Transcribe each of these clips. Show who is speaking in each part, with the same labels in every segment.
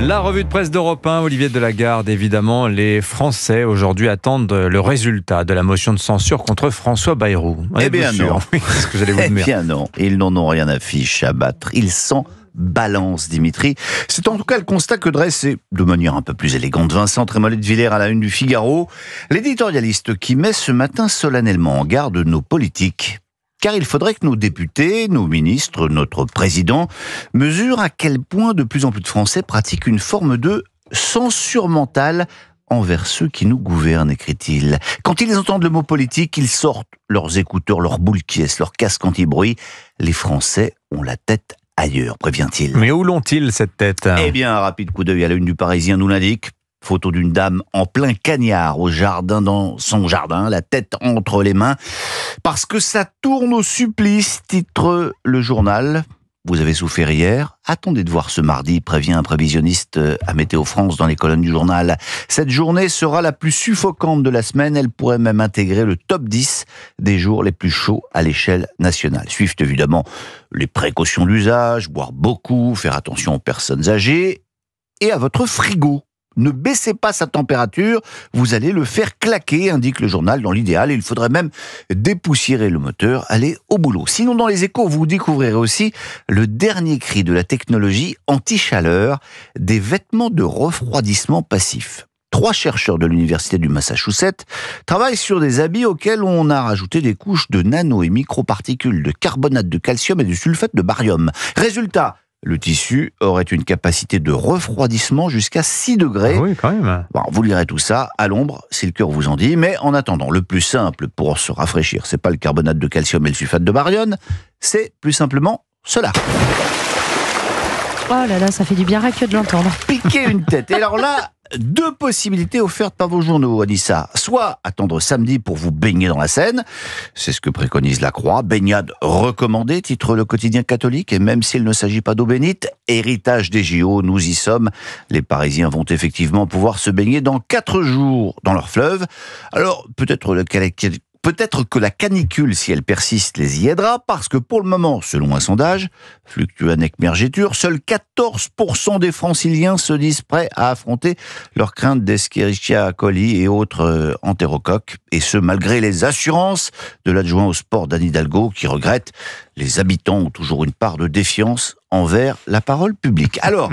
Speaker 1: La revue de presse d'Europe 1, Olivier Delagarde, évidemment, les Français aujourd'hui attendent le résultat de la motion de censure contre François Bayrou.
Speaker 2: Eh bien non.
Speaker 1: Oui, c'est ce que j'allais vous dire.
Speaker 2: Eh bien non, ils n'en ont rien à fiche à battre. Ils s'en balancent, Dimitri. C'est en tout cas le constat que dresse, de manière un peu plus élégante, Vincent Trémollet de Villers à la une du Figaro, l'éditorialiste qui met ce matin solennellement en garde nos politiques. Car il faudrait que nos députés, nos ministres, notre président mesurent à quel point de plus en plus de Français pratiquent une forme de censure mentale envers ceux qui nous gouvernent, écrit-il. Quand ils entendent le mot politique, ils sortent leurs écouteurs, leurs boules qui est, leurs casques anti-bruit. Les Français ont la tête ailleurs, prévient-il.
Speaker 1: Mais où l'ont-ils, cette tête ?
Speaker 2: Eh bien, un rapide coup d'œil à la une du Parisien nous l'indique. Photo d'une dame en plein cagnard au jardin, dans son jardin, la tête entre les mains. Parce que ça tourne au supplice, titre le journal. Vous avez souffert hier, attendez de voir ce mardi, prévient un prévisionniste à Météo France dans les colonnes du journal. Cette journée sera la plus suffocante de la semaine, elle pourrait même intégrer le top 10 des jours les plus chauds à l'échelle nationale. Suivent évidemment les précautions d'usage, boire beaucoup, faire attention aux personnes âgées et à votre frigo. Ne baissez pas sa température, vous allez le faire claquer, indique le journal. Dans l'idéal, il faudrait même dépoussiérer le moteur, aller au boulot. Sinon, dans les Échos, vous découvrirez aussi le dernier cri de la technologie anti-chaleur, des vêtements de refroidissement passif. 3 chercheurs de l'université du Massachusetts travaillent sur des habits auxquels on a rajouté des couches de nano et microparticules de carbonate de calcium et de sulfate de barium. Résultat, le tissu aurait une capacité de refroidissement jusqu'à 6 degrés.
Speaker 1: Ah oui, quand même.
Speaker 2: Bon, vous lirez tout ça à l'ombre, si le cœur vous en dit. Mais en attendant, le plus simple pour se rafraîchir, c'est pas le carbonate de calcium et le sulfate de barium, c'est plus simplement cela.
Speaker 3: Oh là là, ça fait du bien rien que de l'entendre.
Speaker 2: Piquer une tête. Et alors là, 2 possibilités offertes par vos journaux, Anissa. Soit attendre samedi pour vous baigner dans la Seine, c'est ce que préconise la Croix, baignade recommandée, titre le quotidien catholique, et même s'il ne s'agit pas d'eau bénite, héritage des JO, nous y sommes. Les Parisiens vont effectivement pouvoir se baigner dans 4 jours dans leur fleuve. Alors, Peut-être que la canicule, si elle persiste, les y aidera, parce que pour le moment, selon un sondage, Fluctuanec Mergetur, seuls 14% des franciliens se disent prêts à affronter leurs craintes d'Escherichia coli et autres entérocoques, et ce malgré les assurances de l'adjoint au sport d'Anne Hidalgo, qui regrette les habitants ont toujours une part de défiance envers la parole publique. Alors,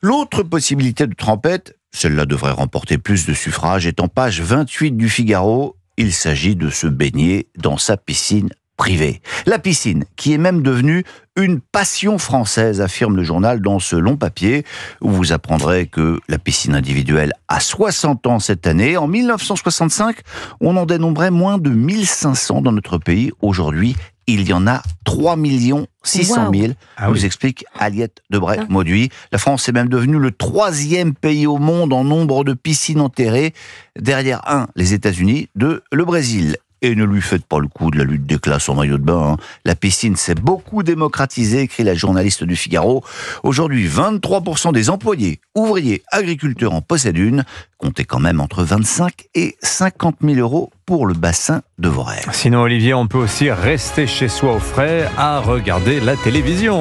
Speaker 2: l'autre possibilité de trempette, celle-là devrait remporter plus de suffrages, est en page 28 du Figaro. Il s'agit de se baigner dans sa piscine privée. La piscine, qui est même devenue une passion française, affirme le journal dans ce long papier, où vous apprendrez que la piscine individuelle a 60 ans cette année. En 1965, on en dénombrait moins de 1500 dans notre pays. Aujourd'hui, il y en a 3 600 000, nous explique Aliette Debray-Mauduit. La France est même devenue le 3e pays au monde en nombre de piscines enterrées, derrière les États-Unis, le Brésil. Et ne lui faites pas le coup de la lutte des classes en maillot de bain. La piscine s'est beaucoup démocratisée, écrit la journaliste du Figaro. Aujourd'hui, 23% des employés, ouvriers, agriculteurs en possèdent une. Comptez quand même entre 25 et 50 000 euros pour le bassin de vos rêves.
Speaker 1: Sinon, Olivier, on peut aussi rester chez soi au frais à regarder la télévision.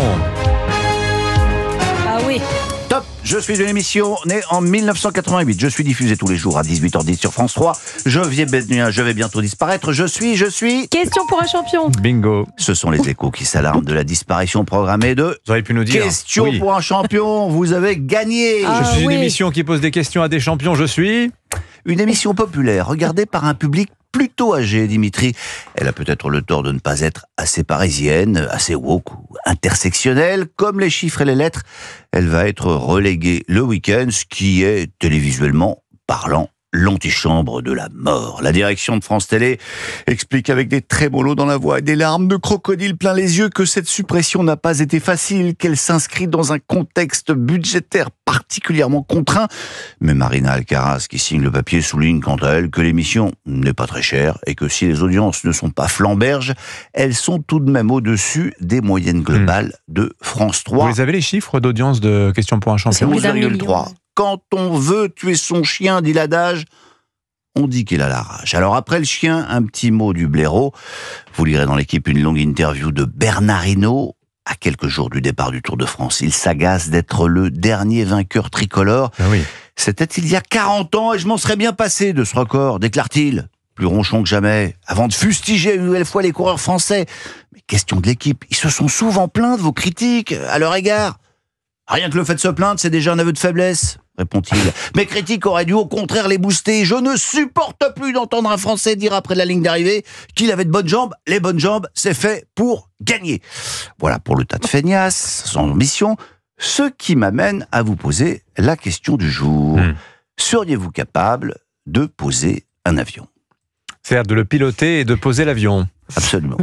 Speaker 3: Ah oui.
Speaker 2: Top, je suis une émission née en 1988. Je suis diffusé tous les jours à 18h10 sur France 3. Je vais bientôt disparaître. Je suis...
Speaker 3: Question pour un champion.
Speaker 1: Bingo.
Speaker 2: Ce sont les Échos qui s'alarment de la disparition programmée de...
Speaker 1: Vous auriez pu nous dire.
Speaker 2: Question pour un champion. Vous avez gagné.
Speaker 1: Je suis une émission qui pose des questions à des champions. Je suis...
Speaker 2: Une émission populaire, regardée par un public plutôt âgé, Dimitri. Elle a peut-être le tort de ne pas être assez parisienne, assez woke ou intersectionnelle. Comme les chiffres et les lettres, elle va être reléguée le week-end, ce qui est, télévisuellement parlant, l'antichambre de la mort. La direction de France Télé explique avec des trémolos dans la voix et des larmes de crocodile plein les yeux que cette suppression n'a pas été facile, qu'elle s'inscrit dans un contexte budgétaire particulièrement contraint. Mais Marina Alcaraz, qui signe le papier, souligne quant à elle que l'émission n'est pas très chère et que si les audiences ne sont pas flamberges, elles sont tout de même au-dessus des moyennes globales de France 3.
Speaker 1: Vous avez les chiffres d'audience de Question pour un champion ?
Speaker 2: 11,3. Quand on veut tuer son chien, dit l'adage, on dit qu'il a la rage. Alors après le chien, un petit mot du blaireau. Vous lirez dans l'équipe une longue interview de Bernard Hinault. À quelques jours du départ du Tour de France, il s'agace d'être le dernier vainqueur tricolore.
Speaker 1: Ah oui.
Speaker 2: C'était il y a 40 ans et je m'en serais bien passé de ce record, déclare-t-il. Plus ronchon que jamais, avant de fustiger une nouvelle fois les coureurs français. Mais question de l'équipe, ils se sont souvent plaints de vos critiques à leur égard. Rien que le fait de se plaindre, c'est déjà un aveu de faiblesse, répond-il. Mes critiques auraient dû au contraire les booster. Je ne supporte plus d'entendre un Français dire après la ligne d'arrivée qu'il avait de bonnes jambes. Les bonnes jambes, c'est fait pour gagner. Voilà pour le tas de feignasses, sans ambition. Ce qui m'amène à vous poser la question du jour. Seriez-vous capable de poser un avion ?
Speaker 1: C'est-à-dire de le piloter et de poser l'avion.
Speaker 2: Absolument.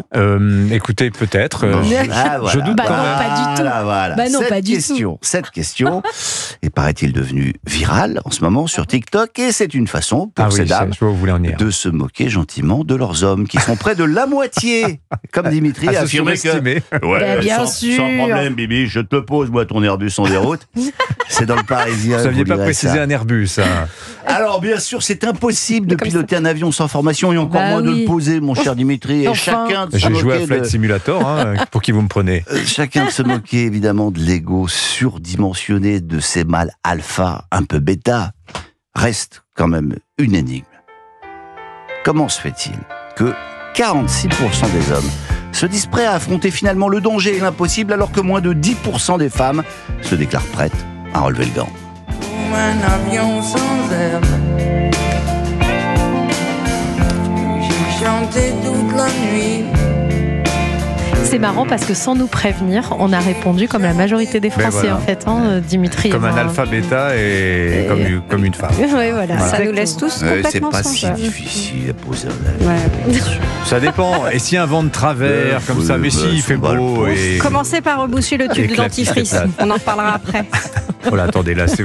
Speaker 1: Écoutez, peut-être.
Speaker 2: Ah, voilà.
Speaker 1: Je doute
Speaker 3: Bah
Speaker 1: quand
Speaker 3: non,
Speaker 1: même.
Speaker 3: pas du tout.
Speaker 2: Voilà.
Speaker 3: Bah non, pas du tout.
Speaker 2: Cette question est, paraît-il, devenue virale en ce moment sur TikTok et c'est une façon pour
Speaker 1: Ah oui,
Speaker 2: ces dames
Speaker 1: je vois où vous voulez en venir.
Speaker 2: de se moquer gentiment de leurs hommes qui sont près de la moitié. Comme Dimitri a
Speaker 1: À se
Speaker 2: affirmé que...
Speaker 1: surestimer.
Speaker 3: Bah, bien
Speaker 2: sans
Speaker 3: sûr.
Speaker 2: problème, Bibi, je te pose, moi, ton Airbus en déroute. C'est dans le Parisien.
Speaker 1: Vous n'aviez pas
Speaker 2: lirez
Speaker 1: précisé
Speaker 2: ça.
Speaker 1: un Airbus. Hein.
Speaker 2: Alors, bien sûr, c'est impossible de
Speaker 3: Comme
Speaker 2: piloter un avion sans formation et encore
Speaker 3: Bah
Speaker 2: moins de
Speaker 3: oui.
Speaker 2: le poser, mon cher Dimitri. Et
Speaker 3: Enfin.
Speaker 2: chacun de se
Speaker 1: J'ai joué à
Speaker 2: moquer
Speaker 1: Flight
Speaker 2: de...
Speaker 1: Simulator, hein, pour qui vous me prenez.
Speaker 2: Chacun de se moquer évidemment de l'ego surdimensionné de ces mâles alpha, un peu bêta, reste quand même une énigme. Comment se fait-il que 46% des hommes se disent prêts à affronter finalement le danger et l'impossible alors que moins de 10% des femmes se déclarent prêtes à relever le gant?
Speaker 4: Un avion sans aile. J'ai chanté toute la nuit.
Speaker 3: C'est marrant parce que sans nous prévenir, on a répondu comme la majorité des Français
Speaker 1: voilà.
Speaker 3: en fait, hein, Dimitri.
Speaker 1: Comme un
Speaker 3: Hein.
Speaker 1: alpha bêta et comme une femme.
Speaker 3: Ouais, voilà.
Speaker 5: Ça nous laisse tous
Speaker 2: C'est
Speaker 5: complètement
Speaker 2: pas
Speaker 5: sans
Speaker 2: si
Speaker 5: voix.
Speaker 2: difficile à poser un avion.
Speaker 1: Ça dépend. Et si un vent de travers, comme ça, mais si, il fait beau. Et...
Speaker 5: Commencez par reboucher le tube
Speaker 1: Et
Speaker 5: de
Speaker 1: que la piste
Speaker 5: dentifrice.
Speaker 1: est plate.
Speaker 5: On en reparlera après.
Speaker 1: Oh là, attendez, là, c'est...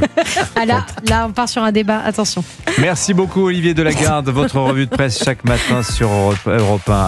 Speaker 3: Ah là, on part sur un débat. Attention.
Speaker 1: Merci beaucoup, Olivier Delagarde. Votre revue de presse chaque matin sur Europe 1.